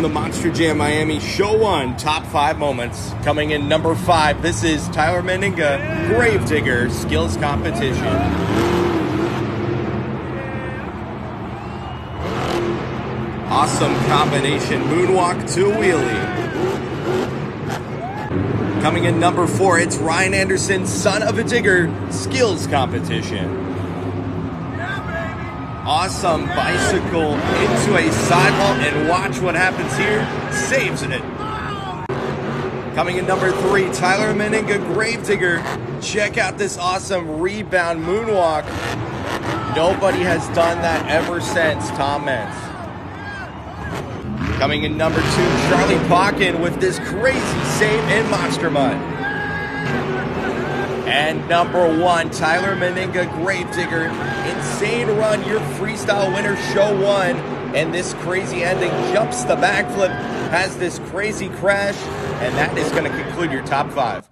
from the Monster Jam Miami Show 1 Top 5 Moments. Coming in number 5, this is Tyler Meninga, Gravedigger Skills Competition. Awesome combination moonwalk to wheelie. Coming in number 4, it's Ryan Anderson, Son of a Digger Skills Competition. Awesome bicycle into a sidewall, and watch what happens here. Saves it. Coming in number 3, Tyler Meninga, Gravedigger. Check out this awesome rebound moonwalk. Nobody has done that ever since Tom Mentz. Coming in number 2, Charlie Pauken with this crazy save in Monster Mud. And number 1, Tyler Meninga, Gravedigger, insane run, your freestyle winner, Show 1. And this crazy ending, jumps the backflip, has this crazy crash, and that is going to conclude your top 5.